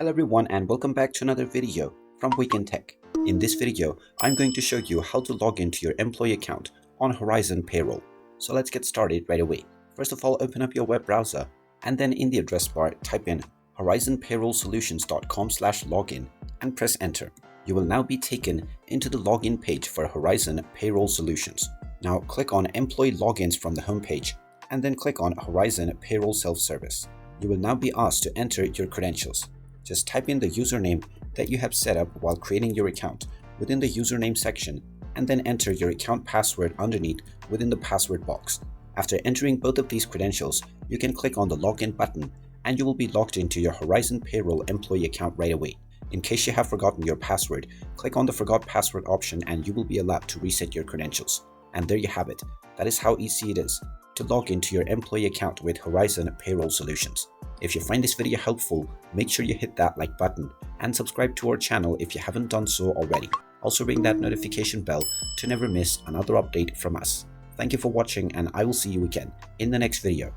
Hello everyone and welcome back to another video from Wake&Tech. In this video, I'm going to show you how to log into your employee account on Horizon Payroll. So let's get started right away. First of all, open up your web browser and then in the address bar, type in horizonpayrollsolutions.com/login and press enter. You will now be taken into the login page for Horizon Payroll Solutions. Now click on Employee Logins from the home page and then click on Horizon Payroll Self-Service. You will now be asked to enter your credentials. Just type in the username that you have set up while creating your account within the username section and then enter your account password underneath within the password box. After entering both of these credentials, you can click on the login button and you will be logged into your Horizon Payroll employee account right away. In case you have forgotten your password, click on the Forgot Password option and you will be allowed to reset your credentials. And there you have it. That is how easy it is to log into your employee account with Horizon Payroll Solutions. If you find this video helpful, make sure you hit that like button and subscribe to our channel if you haven't done so already. Also ring that notification bell to never miss another update from us. Thank you for watching and I will see you again in the next video.